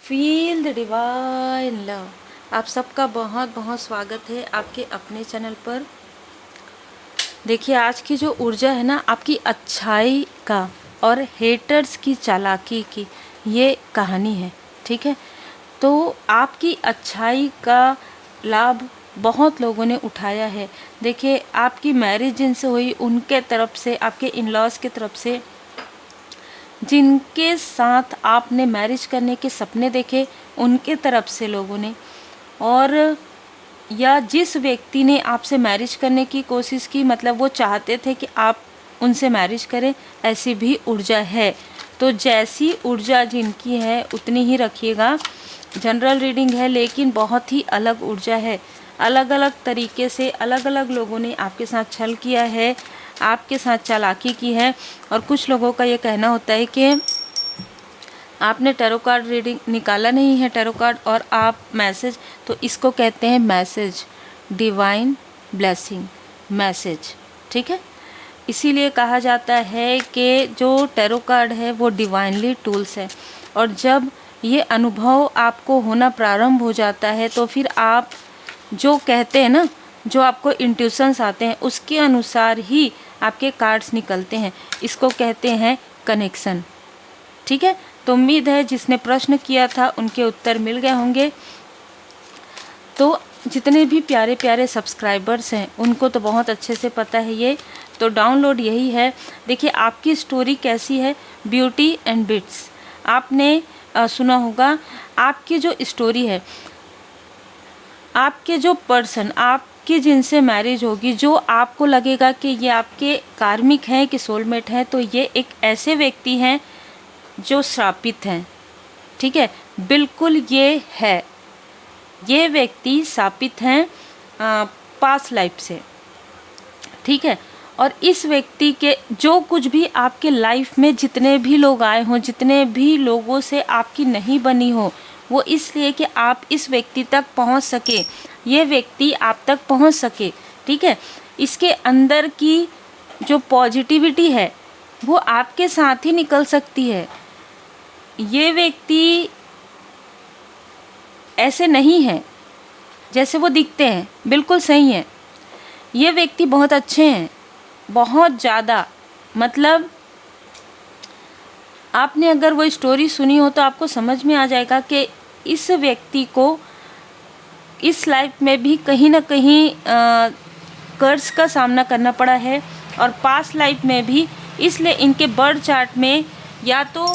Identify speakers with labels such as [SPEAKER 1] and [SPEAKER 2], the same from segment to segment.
[SPEAKER 1] Feel the divine love. आप सबका बहुत बहुत स्वागत है आपके अपने चैनल पर। देखिए, आज की जो ऊर्जा है ना, आपकी अच्छाई का और हेटर्स की चालाकी की ये कहानी है। ठीक है, तो आपकी अच्छाई का लाभ बहुत लोगों ने उठाया है। देखिए, आपकी मैरिज जिनसे हुई उनके तरफ से, आपके इन लॉज की तरफ से, जिनके साथ आपने मैरिज करने के सपने देखे उनके तरफ से लोगों ने, और या जिस व्यक्ति ने आपसे मैरिज करने की कोशिश की, मतलब वो चाहते थे कि आप उनसे मैरिज करें, ऐसी भी ऊर्जा है। तो जैसी ऊर्जा जिनकी है उतनी ही रखिएगा। जनरल रीडिंग है लेकिन बहुत ही अलग ऊर्जा है। अलग अलग तरीके से अलग अलग लोगों ने आपके साथ छल किया है, आपके साथ चालाकी की है। और कुछ लोगों का ये कहना होता है कि आपने टैरो कार्ड रीडिंग निकाला नहीं है, टैरो कार्ड, और आप मैसेज, तो इसको कहते हैं मैसेज, डिवाइन ब्लेसिंग मैसेज। ठीक है, इसीलिए कहा जाता है कि जो टैरो कार्ड है वो डिवाइनली टूल्स है। और जब ये अनुभव आपको होना प्रारंभ हो जाता है तो फिर आप जो कहते हैं ना, जो आपको इंट्यूशंस आते हैं उसके अनुसार ही आपके कार्ड्स निकलते हैं। इसको कहते हैं कनेक्शन। ठीक है, तो उम्मीद है जिसने प्रश्न किया था उनके उत्तर मिल गए होंगे। तो जितने भी प्यारे प्यारे सब्सक्राइबर्स हैं उनको तो बहुत अच्छे से पता है ये, तो डाउनलोड यही है। देखिए, आपकी स्टोरी कैसी है, ब्यूटी एंड बिट्स आपने सुना होगा। आपकी जो स्टोरी है, आपके जो पर्सन, आपकी जिनसे मैरिज होगी, जो आपको लगेगा कि ये आपके कार्मिक हैं कि सोलमेट हैं, तो ये एक ऐसे व्यक्ति हैं जो श्रापित हैं। ठीक है, बिल्कुल ये है, ये व्यक्ति शापित हैं पास्ट लाइफ से। ठीक है, और इस व्यक्ति के जो कुछ भी आपके लाइफ में जितने भी लोग आए हों, जितने भी लोगों से आपकी नहीं बनी हो, वो इसलिए कि आप इस व्यक्ति तक पहुंच सके, ये व्यक्ति आप तक पहुंच सके। ठीक है, इसके अंदर की जो पॉजिटिविटी है वो आपके साथ ही निकल सकती है। ये व्यक्ति ऐसे नहीं है जैसे वो दिखते हैं, बिल्कुल सही है। ये व्यक्ति बहुत अच्छे हैं, बहुत ज़्यादा। मतलब आपने अगर वो स्टोरी सुनी हो तो आपको समझ में आ जाएगा कि इस व्यक्ति को इस लाइफ में भी कहीं ना कहीं कर्ज का सामना करना पड़ा है, और पास्ट लाइफ में भी। इसलिए इनके बर्थ चार्ट में या तो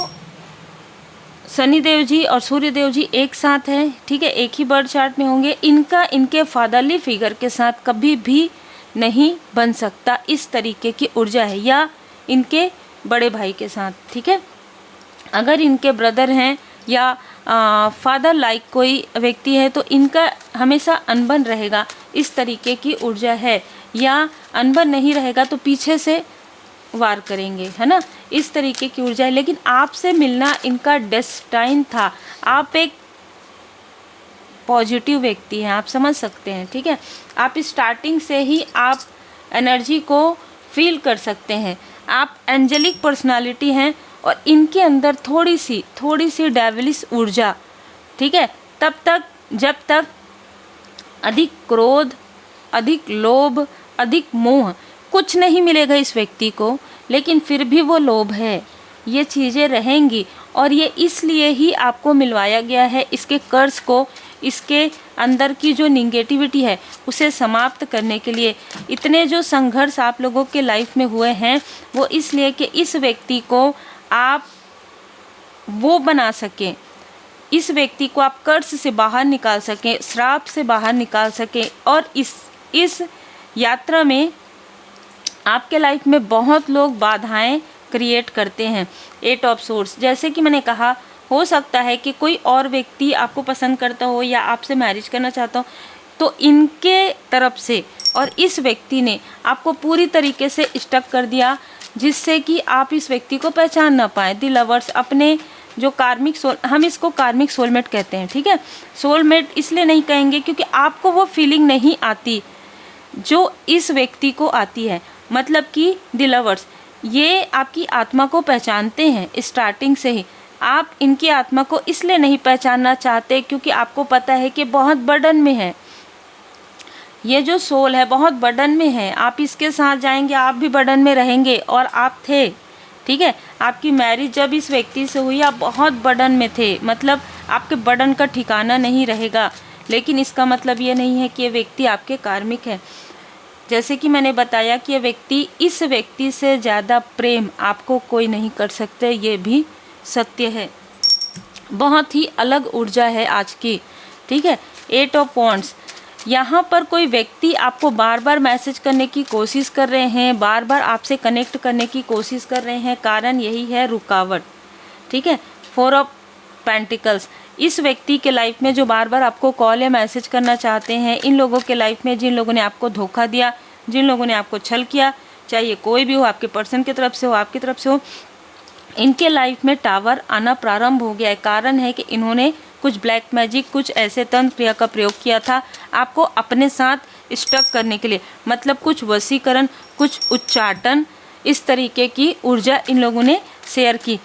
[SPEAKER 1] शनिदेव जी और सूर्यदेव जी एक साथ हैं। ठीक है, एक ही बर्थ चार्ट में होंगे। इनका इनके फादरली फिगर के साथ कभी भी नहीं बन सकता, इस तरीके की ऊर्जा है, या इनके बड़े भाई के साथ। ठीक है, अगर इनके ब्रदर हैं या फादर लाइक कोई व्यक्ति है तो इनका हमेशा अनबन रहेगा, इस तरीके की ऊर्जा है। या अनबन नहीं रहेगा तो पीछे से वार करेंगे, है ना, इस तरीके की ऊर्जा है। लेकिन आपसे मिलना इनका डेस्टाइन था। आप एक पॉजिटिव व्यक्ति हैं, आप समझ सकते हैं। ठीक है, आप स्टार्टिंग से ही आप एनर्जी को फील कर सकते हैं। आप एंजेलिक पर्सनालिटी हैं और इनके अंदर थोड़ी सी डेविलिश ऊर्जा। ठीक है, तब तक जब तक अधिक क्रोध, अधिक लोभ, अधिक मोह, कुछ नहीं मिलेगा इस व्यक्ति को, लेकिन फिर भी वो लोभ है, ये चीज़ें रहेंगी। और ये इसलिए ही आपको मिलवाया गया है, इसके कर्ज को, इसके अंदर की जो निगेटिविटी है उसे समाप्त करने के लिए। इतने जो संघर्ष आप लोगों के लाइफ में हुए हैं वो इसलिए कि इस व्यक्ति को आप वो बना सकें, इस व्यक्ति को आप कर्ज से बाहर निकाल सकें, श्राप से बाहर निकाल सकें। और इस यात्रा में आपके लाइफ में बहुत लोग बाधाएं क्रिएट करते हैं। 8 ऑफ सोर्स, जैसे कि मैंने कहा, हो सकता है कि कोई और व्यक्ति आपको पसंद करता हो या आपसे मैरिज करना चाहता हो, तो इनके तरफ से और इस व्यक्ति ने आपको पूरी तरीके से स्टक कर दिया, जिससे कि आप इस व्यक्ति को पहचान ना पाए। द लवर्स, अपने जो कार्मिक सोल, हम इसको कार्मिक सोलमेट कहते हैं। ठीक है, सोलमेट इसलिए नहीं कहेंगे क्योंकि आपको वो फीलिंग नहीं आती जो इस व्यक्ति को आती है। मतलब कि द लवर्स, ये आपकी आत्मा को पहचानते हैं स्टार्टिंग से ही, आप इनकी आत्मा को इसलिए नहीं पहचानना चाहते क्योंकि आपको पता है कि बहुत बर्डन में है, ये जो सोल है बहुत बर्डन में है। आप इसके साथ जाएंगे, आप भी बर्डन में रहेंगे और आप थे, ठीक है। आपकी मैरिज जब इस व्यक्ति से हुई आप बहुत बर्डन में थे, मतलब आपके बर्डन का ठिकाना नहीं रहेगा। लेकिन इसका मतलब ये नहीं है कि ये व्यक्ति आपके कार्मिक है। जैसे कि मैंने बताया कि ये व्यक्ति, इस व्यक्ति से ज़्यादा प्रेम आपको कोई नहीं कर सकते, ये भी सत्य है। बहुत ही अलग ऊर्जा है आज की, ठीक है। 8 ऑफ वॉन्ड्स, यहाँ पर कोई व्यक्ति आपको बार बार मैसेज करने की कोशिश कर रहे हैं, बार बार आपसे कनेक्ट करने की कोशिश कर रहे हैं, कारण यही है रुकावट, ठीक है। 4 ऑफ पेंटिकल्स, इस व्यक्ति के लाइफ में जो बार बार आपको कॉल या मैसेज करना चाहते हैं, इन लोगों के लाइफ में जिन लोगों ने आपको धोखा दिया, जिन लोगों ने आपको छल किया, चाहे ये कोई भी हो, आपके पर्सन की तरफ से हो, आपकी तरफ से हो, इनके लाइफ में टावर आना प्रारंभ हो गया है। कारण है कि इन्होंने कुछ ब्लैक मैजिक, कुछ ऐसे तंत्र क्रिया का प्रयोग किया था आपको अपने साथ स्टक करने के लिए, मतलब कुछ वशीकरण, कुछ उच्चाटन, इस तरीके की ऊर्जा इन लोगों ने शेयर की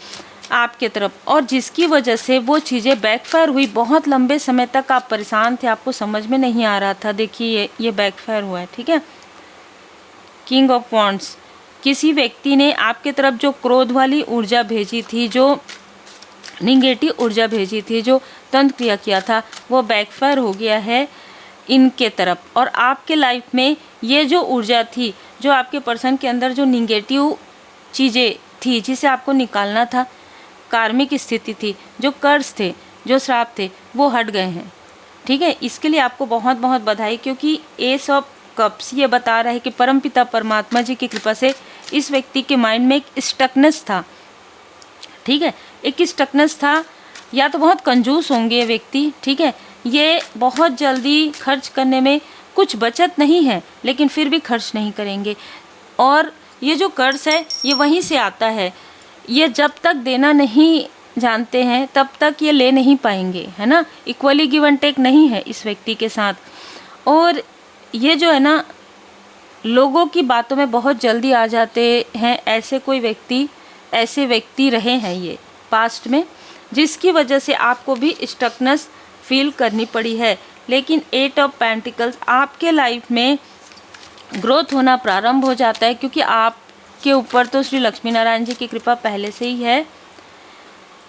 [SPEAKER 1] आपके तरफ, और जिसकी वजह से वो चीज़ें बैकफायर हुई। बहुत लंबे समय तक आप परेशान थे, आपको समझ में नहीं आ रहा था। देखिए ये बैकफायर हुआ है, ठीक है। किंग ऑफ वॉन्ड्स, किसी व्यक्ति ने आपके तरफ जो क्रोध वाली ऊर्जा भेजी थी, जो निगेटिव ऊर्जा भेजी थी, जो तंत्र क्रिया किया था, वो बैकफायर हो गया है इनके तरफ। और आपके लाइफ में ये जो ऊर्जा थी, जो आपके पर्सन के अंदर जो निगेटिव चीज़ें थी जिसे आपको निकालना था, कार्मिक स्थिति थी, जो कर्ज थे, जो श्राप थे, वो हट गए हैं, ठीक है। इसके लिए आपको बहुत बहुत बधाई, क्योंकि एस ऑफ कप्स ये बता रहा है कि परमपिता परमात्मा जी की कृपा से इस व्यक्ति के माइंड में एक स्टकनेस था, ठीक है। एक स्टकनेस था, या तो बहुत कंजूस होंगे ये व्यक्ति, ठीक है। ये बहुत जल्दी खर्च करने में, कुछ बचत नहीं है लेकिन फिर भी खर्च नहीं करेंगे। और ये जो कर्ज है ये वहीं से आता है, ये जब तक देना नहीं जानते हैं तब तक ये ले नहीं पाएंगे, है ना। इक्वली गिव एंड टेक नहीं है इस व्यक्ति के साथ। और ये जो है ना, लोगों की बातों में बहुत जल्दी आ जाते हैं, ऐसे व्यक्ति रहे हैं ये पास्ट में, जिसकी वजह से आपको भी स्टकनेस फील करनी पड़ी है। लेकिन 8 ऑफ पेंटिकल्स, आपके लाइफ में ग्रोथ होना प्रारंभ हो जाता है, क्योंकि आपके ऊपर तो श्री लक्ष्मी नारायण जी की कृपा पहले से ही है।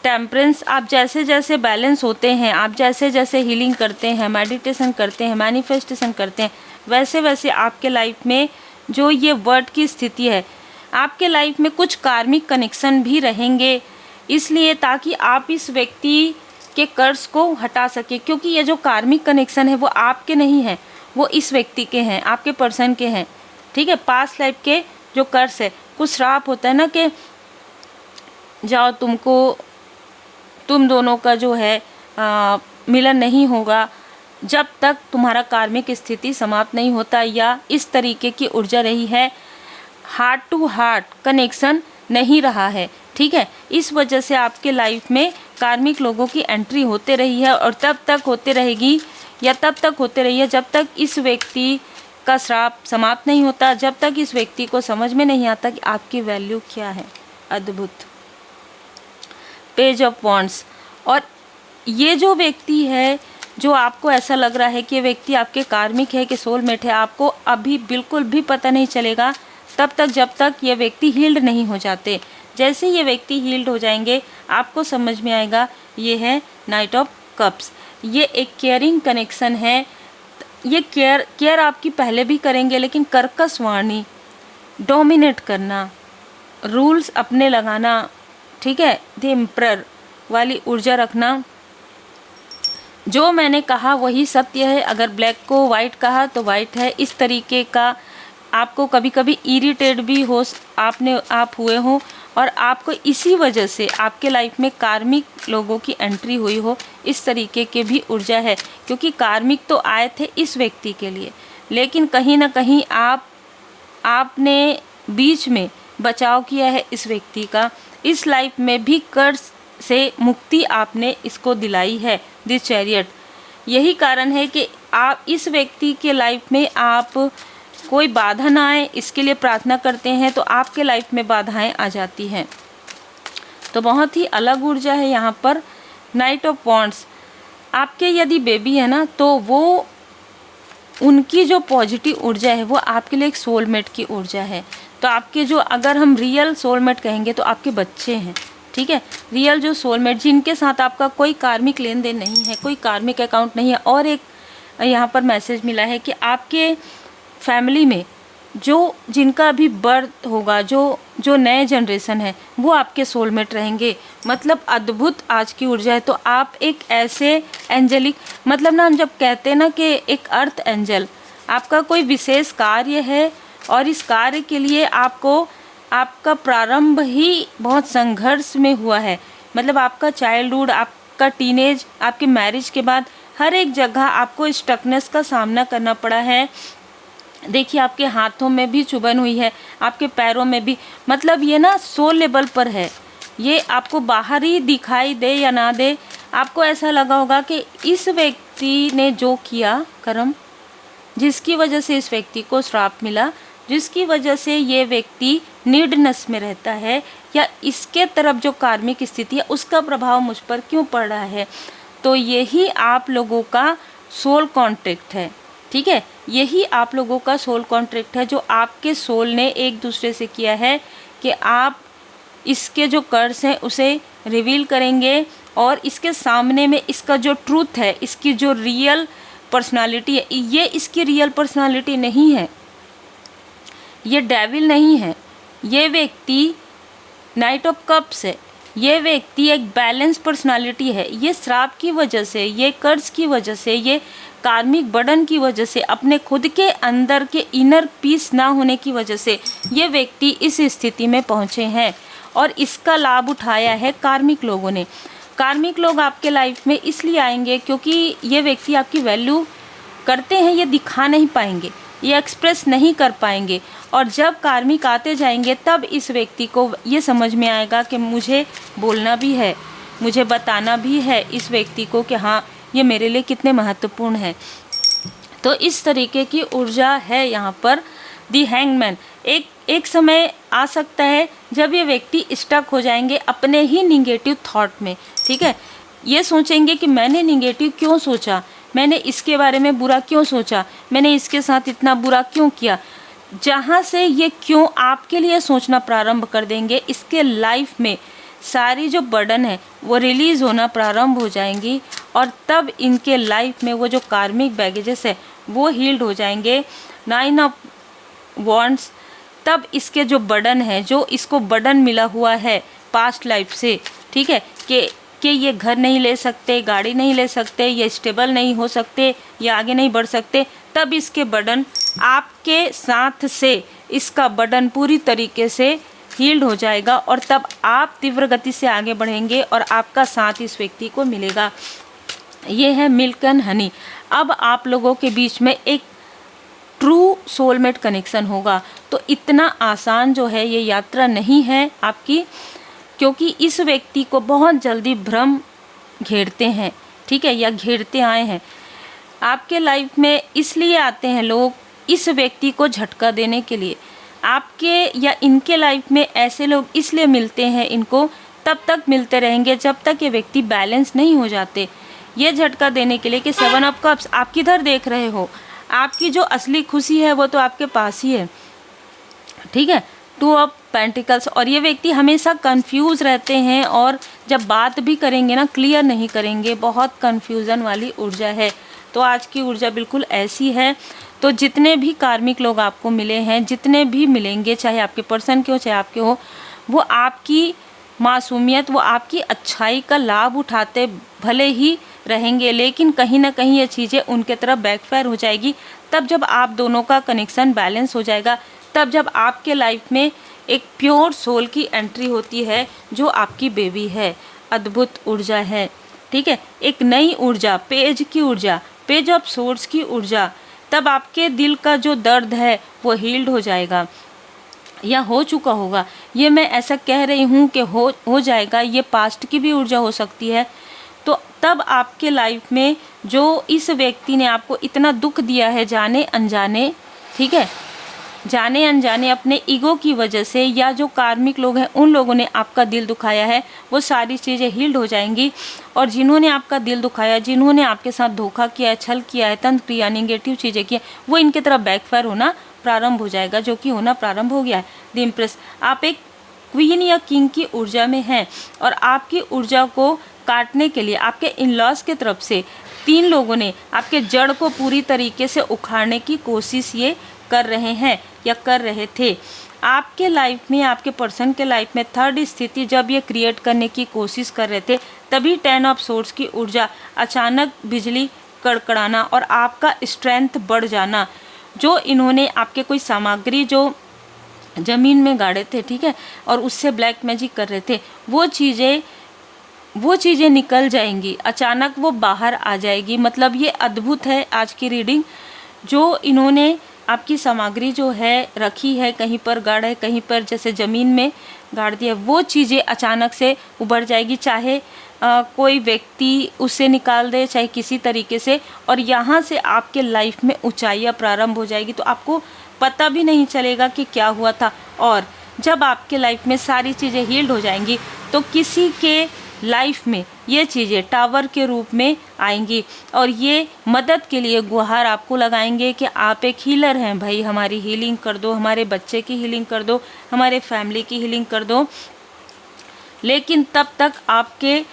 [SPEAKER 1] टेम्परेंस, आप जैसे जैसे बैलेंस होते हैं, आप जैसे जैसे हीलिंग करते हैं, मेडिटेशन करते हैं, मैनिफेस्टेशन करते हैं, वैसे वैसे आपके लाइफ में जो ये वर्ड की स्थिति है, आपके लाइफ में कुछ कार्मिक कनेक्शन भी रहेंगे, इसलिए ताकि आप इस व्यक्ति के कर्ज को हटा सके। क्योंकि ये जो कार्मिक कनेक्शन है वो आपके नहीं है, वो इस व्यक्ति के हैं, आपके पर्सन के हैं, ठीक है। पास्ट लाइफ के जो कर्ज है, कुछ श्राप होता है ना कि जाओ, तुम दोनों का जो है मिलन नहीं होगा जब तक तुम्हारा कार्मिक स्थिति समाप्त नहीं होता, या इस तरीके की ऊर्जा रही है, हार्ट टू हार्ट कनेक्शन नहीं रहा है, ठीक है। इस वजह से आपके लाइफ में कार्मिक लोगों की एंट्री होते रही है, और तब तक होते रहेगी, या तब तक होते रही है जब तक इस व्यक्ति का श्राप समाप्त नहीं होता, जब तक इस व्यक्ति को समझ में नहीं आता कि आपकी वैल्यू क्या है। अद्भुत। पेज ऑफ वॉन्ड्स, और ये जो व्यक्ति है, जो आपको ऐसा लग रहा है कि ये व्यक्ति आपके कार्मिक है कि सोलमेट है, आपको अभी बिल्कुल भी पता नहीं चलेगा तब तक जब तक ये व्यक्ति हील्ड नहीं हो जाते। जैसे ये व्यक्ति हील्ड हो जाएंगे आपको समझ में आएगा। ये है नाइट ऑफ कप्स, ये एक केयरिंग कनेक्शन है। ये केयर आपकी पहले भी करेंगे, लेकिन कर्कश वाणी, डोमिनेट करना, रूल्स अपने लगाना, ठीक है, द एम्परर वाली ऊर्जा रखना। जो मैंने कहा वही सत्य है, अगर ब्लैक को वाइट कहा तो वाइट है। इस तरीके का आपको कभी कभी इरिटेट भी हो आप हुए हो, और आपको इसी वजह से आपके लाइफ में कार्मिक लोगों की एंट्री हुई हो, इस तरीके के भी ऊर्जा है। क्योंकि कार्मिक तो आए थे इस व्यक्ति के लिए, लेकिन कहीं ना कहीं आपने बीच में बचाव किया है इस व्यक्ति का। इस लाइफ में भी कर्ज से मुक्ति आपने इसको दिलाई है, दिस चैरियट। यही कारण है कि आप इस व्यक्ति के लाइफ में आप कोई बाधा ना आए, इसके लिए प्रार्थना करते हैं तो आपके लाइफ में बाधाएं आ जाती हैं। तो बहुत ही अलग ऊर्जा है यहाँ पर। नाइट ऑफ वॉन्ड्स, आपके यदि बेबी है ना, तो वो उनकी जो पॉजिटिव ऊर्जा है वो आपके लिए एक सोलमेट की ऊर्जा है। तो आपके जो, अगर हम रियल सोलमेट कहेंगे तो आपके बच्चे हैं, ठीक है। रियल जो सोलमेट जिनके साथ आपका कोई कार्मिक लेन देन नहीं है, कोई कार्मिक अकाउंट नहीं है। और एक यहाँ पर मैसेज मिला है कि आपके फैमिली में जो जिनका अभी बर्थ होगा, जो नए जनरेशन है, वो आपके सोलमेट रहेंगे। मतलब अद्भुत आज की ऊर्जा है। तो आप एक ऐसे एंजेलिक, मतलब ना, हम जब कहते हैं ना कि एक अर्थ एंजल, आपका कोई विशेष कार्य है और इस कार्य के लिए आपका प्रारंभ ही बहुत संघर्ष में हुआ है। मतलब आपका चाइल्डहुड, आपका टीनेज, आपके मैरिज के बाद हर एक जगह आपको स्टकनेस का सामना करना पड़ा है। देखिए, आपके हाथों में भी चुभन हुई है, आपके पैरों में भी। मतलब ये ना सोल लेवल पर है। ये आपको बाहर ही दिखाई दे या ना दे, आपको ऐसा लगा होगा कि इस व्यक्ति ने जो किया कर्म, जिसकी वजह से इस व्यक्ति को श्राप मिला, जिसकी वजह से ये व्यक्ति नीडनेस में रहता है, या इसके तरफ जो कार्मिक स्थिति है उसका प्रभाव मुझ पर क्यों पड़ रहा है। तो यही आप लोगों का सोल कॉन्ट्रैक्ट है, ठीक है। यही आप लोगों का सोल कॉन्ट्रैक्ट है जो आपके सोल ने एक दूसरे से किया है कि आप इसके जो कर्स हैं उसे रिवील करेंगे, और इसके सामने में इसका जो ट्रूथ है, इसकी जो रियल पर्सनालिटी है, ये इसकी रियल पर्सनालिटी नहीं है, ये डेविल नहीं है। ये व्यक्ति नाइट ऑफ कप्स है। ये व्यक्ति एक बैलेंस पर्सनालिटी है। ये श्राप की वजह से, ये कर्ज की वजह से, ये कार्मिक बर्डन की वजह से, अपने खुद के अंदर के इनर पीस ना होने की वजह से ये व्यक्ति इस स्थिति में पहुँचे हैं, और इसका लाभ उठाया है कार्मिक लोगों ने। कार्मिक लोग आपके लाइफ में इसलिए आएंगे क्योंकि ये व्यक्ति आपकी वैल्यू करते हैं, ये दिखा नहीं पाएंगे, ये एक्सप्रेस नहीं कर पाएंगे। और जब कार्मिक आते जाएंगे तब इस व्यक्ति को ये समझ में आएगा कि मुझे बोलना भी है, मुझे बताना भी है इस व्यक्ति को कि हाँ, ये मेरे लिए कितने महत्वपूर्ण है। तो इस तरीके की ऊर्जा है यहाँ पर। दी हैंगमैन, एक समय आ सकता है जब ये व्यक्ति स्टक हो जाएंगे अपने ही निगेटिव थॉट में, ठीक है। ये सोचेंगे कि मैंने निगेटिव क्यों सोचा, मैंने इसके बारे में बुरा क्यों सोचा, मैंने इसके साथ इतना बुरा क्यों किया। जहाँ से ये क्यों आपके लिए सोचना प्रारंभ कर देंगे, इसके लाइफ में सारी जो बर्डन है वो रिलीज़ होना प्रारंभ हो जाएंगी, और तब इनके लाइफ में वो जो कार्मिक बैगेजेस है वो हील्ड हो जाएंगे। 9 ऑफ वॉन्ड्स, तब इसके जो बर्डन है, जो इसको बर्डन मिला हुआ है पास्ट लाइफ से, ठीक है, कि ये घर नहीं ले सकते, गाड़ी नहीं ले सकते, ये स्टेबल नहीं हो सकते, ये आगे नहीं बढ़ सकते, तब इसके बर्डन आपके साथ से इसका बर्डन पूरी तरीके से हील्ड हो जाएगा, और तब आप तीव्र गति से आगे बढ़ेंगे और आपका साथ इस व्यक्ति को मिलेगा। ये है मिल्क एंड हनी। अब आप लोगों के बीच में एक ट्रू सोलमेट कनेक्शन होगा। तो इतना आसान जो है ये यात्रा नहीं है आपकी, क्योंकि इस व्यक्ति को बहुत जल्दी भ्रम घेरते हैं, ठीक है, या घेरते आए हैं आपके लाइफ में। इसलिए आते हैं लोग इस व्यक्ति को झटका देने के लिए। आपके या इनके लाइफ में ऐसे लोग इसलिए मिलते हैं, इनको तब तक मिलते रहेंगे जब तक ये व्यक्ति बैलेंस नहीं हो जाते। ये झटका देने के लिए कि 7 ऑफ कप्स आप किधर देख रहे हो, आपकी जो असली खुशी है वो तो आपके पास ही है, ठीक है। 2 ऑफ पेंटिकल्स, और ये व्यक्ति हमेशा कंफ्यूज रहते हैं, और जब बात भी करेंगे ना क्लियर नहीं करेंगे, बहुत कंफ्यूजन वाली ऊर्जा है। तो आज की ऊर्जा बिल्कुल ऐसी है। तो जितने भी कार्मिक लोग आपको मिले हैं, जितने भी मिलेंगे, चाहे आपके पर्सन के हो चाहे आपके हो, वो आपकी मासूमियत, वो आपकी अच्छाई का लाभ उठाते भले ही रहेंगे, लेकिन कहीं ना कहीं ये चीज़ें उनके तरफ बैकफायर हो जाएगी। तब जब आप दोनों का कनेक्शन बैलेंस हो जाएगा, तब जब आपके लाइफ में एक प्योर सोल की एंट्री होती है जो आपकी बेबी है। अद्भुत ऊर्जा है, ठीक है। एक नई ऊर्जा, पेज की ऊर्जा, पेज ऑफ सोर्स की ऊर्जा। तब आपके दिल का जो दर्द है वो हील्ड हो जाएगा या हो चुका होगा। ये मैं ऐसा कह रही हूँ कि हो जाएगा, ये पास्ट की भी ऊर्जा हो सकती है। तो तब आपके लाइफ में जो इस व्यक्ति ने आपको इतना दुख दिया है जाने अनजाने, ठीक है, जाने अनजाने अपने ईगो की वजह से या जो कार्मिक लोग हैं उन लोगों ने आपका दिल दुखाया है, वो सारी चीज़ें हील्ड हो जाएंगी। और जिन्होंने आपका दिल दुखाया, जिन्होंने आपके साथ धोखा किया है, छल किया है, तंत्र किया, निगेटिव चीज़ें की, वो इनके तरफ बैकफायर होना प्रारंभ हो जाएगा, जो कि होना प्रारंभ हो गया है। द इम्प्रेस, आप एक क्वीन या किंग की ऊर्जा में हैं और आपकी ऊर्जा को काटने के लिए आपके इन-लॉज की तरफ से 3 लोगों ने आपके जड़ को पूरी तरीके से उखाड़ने की कोशिश ये कर रहे हैं या कर रहे थे। आपके लाइफ में, आपके पर्सन के लाइफ में थर्ड स्थिति जब ये क्रिएट करने की कोशिश कर रहे थे, तभी 10 ऑफ सोर्ड्स की ऊर्जा, अचानक बिजली कड़कड़ाना और आपका स्ट्रेंथ बढ़ जाना। जो इन्होंने आपके कोई सामग्री जो ज़मीन में गाड़े थे, ठीक है, और उससे ब्लैक मैजिक कर रहे थे, वो चीज़ें निकल जाएंगी, अचानक वो बाहर आ जाएगी। मतलब ये अद्भुत है आज की रीडिंग। जो इन्होंने आपकी सामग्री जो है रखी है, कहीं पर गाड़ा है, कहीं पर जैसे ज़मीन में गाड़ दिया, वो चीज़ें अचानक से उभर जाएगी, चाहे कोई व्यक्ति उसे निकाल दे, चाहे किसी तरीके से, और यहाँ से आपके लाइफ में ऊंचाइयाँ प्रारंभ हो जाएगी। तो आपको पता भी नहीं चलेगा कि क्या हुआ था। और जब आपके लाइफ में सारी चीज़ें हील्ड हो जाएंगी तो किसी के लाइफ में ये चीज़ें टावर के रूप में आएंगी और ये मदद के लिए गुहार आपको लगाएंगे कि आप एक हीलर हैं भाई, हमारी हीलिंग कर दो, हमारे बच्चे की हीलिंग कर दो, हमारे फैमिली की हीलिंग कर दो। लेकिन तब तक आपके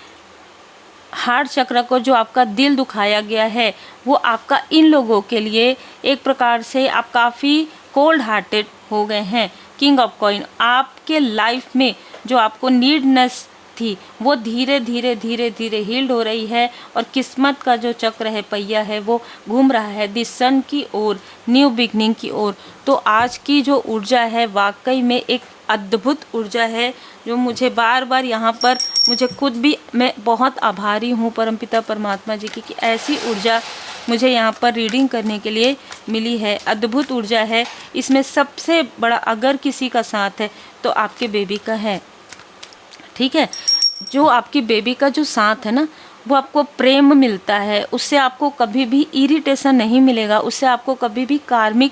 [SPEAKER 1] हार्ट चक्र को, जो आपका दिल दुखाया गया है, वो आपका इन लोगों के लिए एक प्रकार से आप काफ़ी कोल्ड हार्टेड हो गए हैं। किंग ऑफ कॉइन, आपके लाइफ में जो आपको नीडनेस थी वो धीरे धीरे धीरे धीरे हील्ड हो रही है और किस्मत का जो चक्र है, पहिया है, वो घूम रहा है द सन की ओर, न्यू बिगनिंग की ओर। तो आज की जो ऊर्जा है वाकई में एक अद्भुत ऊर्जा है, जो मुझे बार बार यहाँ पर, मुझे खुद भी, मैं बहुत आभारी हूँ परमपिता परमात्मा जी की कि ऐसी ऊर्जा मुझे यहाँ पर रीडिंग करने के लिए मिली है। अद्भुत ऊर्जा है। इसमें सबसे बड़ा अगर किसी का साथ है तो आपके बेबी का है, ठीक है। जो आपकी बेबी का जो साथ है ना, वो आपको प्रेम मिलता है, उससे आपको कभी भी इरिटेशन नहीं मिलेगा, उससे आपको कभी भी कार्मिक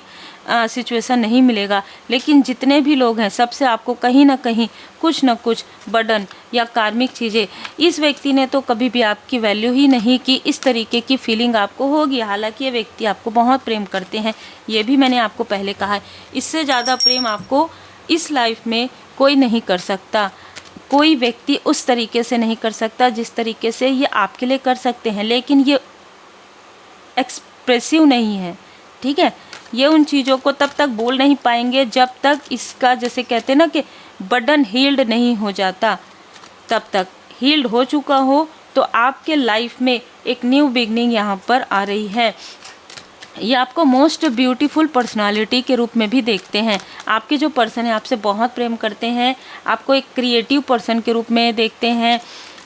[SPEAKER 1] सिचुएशन नहीं मिलेगा। लेकिन जितने भी लोग हैं, सबसे आपको कहीं ना कहीं कुछ ना कुछ बर्डन या कार्मिक चीज़ें, इस व्यक्ति ने तो कभी भी आपकी वैल्यू ही नहीं की, इस तरीके की फीलिंग आपको होगी। हालांकि ये व्यक्ति आपको बहुत प्रेम करते हैं, ये भी मैंने आपको पहले कहा है। इससे ज़्यादा प्रेम आपको इस लाइफ में कोई नहीं कर सकता, कोई व्यक्ति उस तरीके से नहीं कर सकता जिस तरीके से ये आपके लिए कर सकते हैं। लेकिन ये एक्सप्रेसिव नहीं है, ठीक है। ये उन चीज़ों को तब तक बोल नहीं पाएंगे जब तक इसका, जैसे कहते हैं ना कि बर्डन हील्ड नहीं हो जाता, तब तक हील्ड हो चुका हो तो आपके लाइफ में एक न्यू बिगनिंग यहाँ पर आ रही है। ये आपको मोस्ट ब्यूटीफुल पर्सनालिटी के रूप में भी देखते हैं। आपके जो पर्सन है आपसे बहुत प्रेम करते हैं, आपको एक क्रिएटिव पर्सन के रूप में देखते हैं,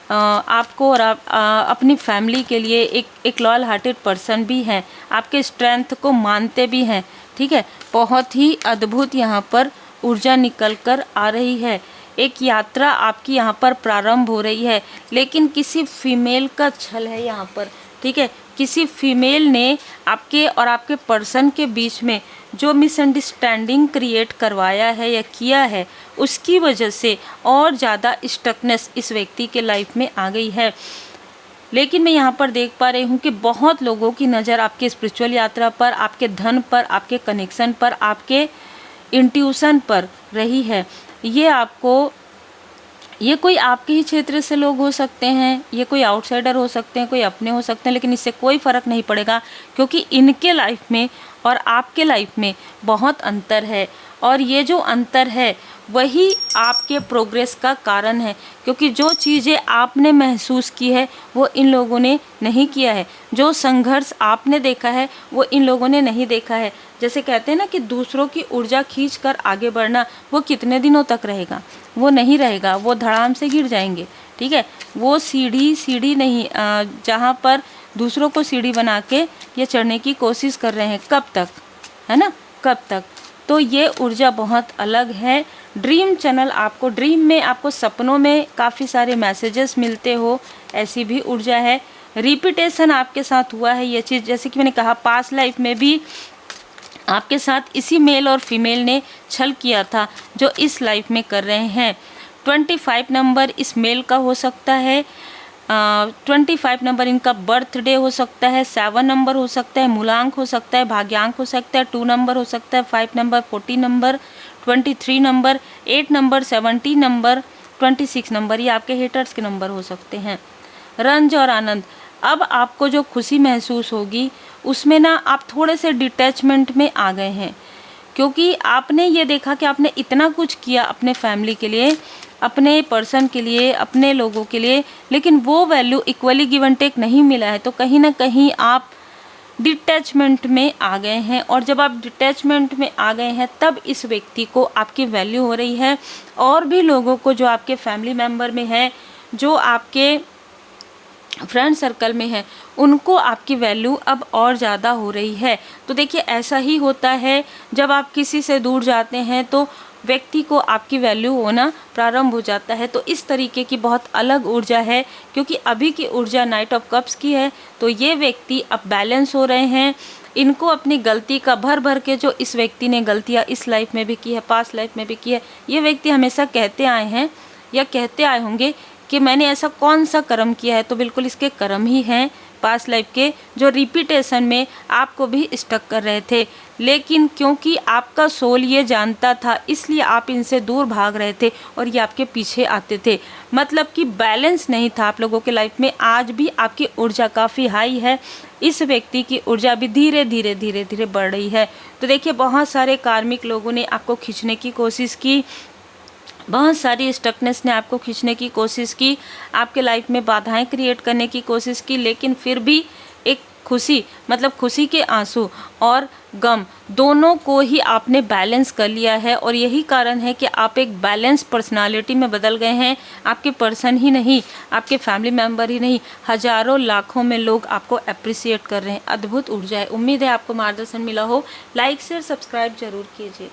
[SPEAKER 1] आपको और अपनी फैमिली के लिए एक लॉयल हार्टेड पर्सन भी हैं, आपके स्ट्रेंथ को मानते भी हैं, ठीक है। बहुत ही अद्भुत यहाँ पर ऊर्जा निकल कर आ रही है। एक यात्रा आपकी यहाँ पर प्रारंभ हो रही है, लेकिन किसी फीमेल का छल है यहाँ पर, ठीक है। किसी फीमेल ने आपके और आपके पर्सन के बीच में जो मिसअंडरस्टैंडिंग क्रिएट करवाया है या किया है, उसकी वजह से और ज़्यादा स्टकनेस इस व्यक्ति के लाइफ में आ गई है। लेकिन मैं यहाँ पर देख पा रही हूँ कि बहुत लोगों की नज़र आपके स्पिरिचुअल यात्रा पर, आपके धन पर, आपके कनेक्शन पर, आपके इंट्यूशन पर रही है। ये कोई आपके ही क्षेत्र से लोग हो सकते हैं, ये कोई आउटसाइडर हो सकते हैं, कोई अपने हो सकते हैं, लेकिन इससे कोई फ़र्क नहीं पड़ेगा, क्योंकि इनके लाइफ में और आपके लाइफ में बहुत अंतर है। और ये जो अंतर है वही आपके प्रोग्रेस का कारण है, क्योंकि जो चीज़ें आपने महसूस की है वो इन लोगों ने नहीं किया है, जो संघर्ष आपने देखा है वो इन लोगों ने नहीं देखा है। जैसे कहते हैं ना कि दूसरों की ऊर्जा खींच कर आगे बढ़ना, वो कितने दिनों तक रहेगा, वो नहीं रहेगा, वो धड़ाम से गिर जाएंगे, ठीक है। वो सीढ़ी नहीं, जहाँ पर दूसरों को सीढ़ी बना के ये चढ़ने की कोशिश कर रहे हैं, कब तक, है ना, कब तक। तो ये ऊर्जा बहुत अलग है। ड्रीम चैनल, आपको ड्रीम में, आपको सपनों में काफ़ी सारे मैसेजेस मिलते हो, ऐसी भी ऊर्जा है। रिपीटेशन आपके साथ हुआ है ये चीज़, जैसे कि मैंने कहा पास्ट लाइफ में भी आपके साथ इसी मेल और फीमेल ने छल किया था जो इस लाइफ में कर रहे हैं। 25 नंबर इस मेल का हो सकता है, 25 नंबर इनका बर्थडे हो सकता है, 7 नंबर हो सकता है, मूलांक हो सकता है, भाग्यांक हो सकता है, 2 नंबर हो सकता है, 5 number, 14 number, 23 number, 8 number, 17 number, 26 number, ये आपके हेटर्स के नंबर हो सकते हैं। रंज और आनंद, अब आपको जो खुशी महसूस होगी उसमें ना आप थोड़े से डिटैचमेंट में आ गए हैं, क्योंकि आपने ये देखा कि आपने इतना कुछ किया अपने फैमिली के लिए, अपने पर्सन के लिए, अपने लोगों के लिए, लेकिन वो value equally give and take नहीं मिला है। तो कहीं ना कहीं आप डिटैचमेंट में आ गए हैं, और जब आप डिटैचमेंट में आ गए हैं तब इस व्यक्ति को आपकी वैल्यू हो रही है, और भी लोगों को जो आपके फैमिली मेम्बर में है, जो आपके फ्रेंड सर्कल में है, उनको आपकी वैल्यू अब और ज़्यादा हो रही है। तो देखिए ऐसा ही होता है, जब आप किसी से दूर जाते हैं तो व्यक्ति को आपकी वैल्यू होना प्रारंभ हो जाता है। तो इस तरीके की बहुत अलग ऊर्जा है, क्योंकि अभी की ऊर्जा नाइट ऑफ कप्स की है। तो ये व्यक्ति अब बैलेंस हो रहे हैं, इनको अपनी गलती का भर भर के, जो इस व्यक्ति ने गलतियाँ इस लाइफ में भी की है, पास्ट लाइफ में भी की है, ये व्यक्ति हमेशा कहते आए हैं या कहते आए होंगे कि मैंने ऐसा कौन सा कर्म किया है। तो बिल्कुल इसके कर्म ही हैं पास्ट लाइफ के, जो रिपीटेशन में आपको भी स्टक कर रहे थे। लेकिन क्योंकि आपका सोल ये जानता था, इसलिए आप इनसे दूर भाग रहे थे और ये आपके पीछे आते थे। मतलब कि बैलेंस नहीं था आप लोगों के लाइफ में। आज भी आपकी ऊर्जा काफ़ी हाई है, इस व्यक्ति की ऊर्जा भी धीरे धीरे धीरे धीरे बढ़ रही है। तो देखिए बहुत सारे कार्मिक लोगों ने आपको खींचने की कोशिश की, बहुत सारी स्टकनेस ने आपको खींचने की कोशिश की, आपके लाइफ में बाधाएं क्रिएट करने की कोशिश की, लेकिन फिर भी एक खुशी, मतलब खुशी के आंसू और गम दोनों को ही आपने बैलेंस कर लिया है। और यही कारण है कि आप एक बैलेंस पर्सनालिटी में बदल गए हैं। आपके पर्सन ही नहीं, आपके फैमिली मेम्बर ही नहीं, हजारों लाखों में लोग आपको अप्रिसिएट कर रहे हैं। अद्भुत ऊर्जा है। उम्मीद है आपको मार्गदर्शन मिला हो। लाइक शेयर सब्सक्राइब जरूर कीजिए।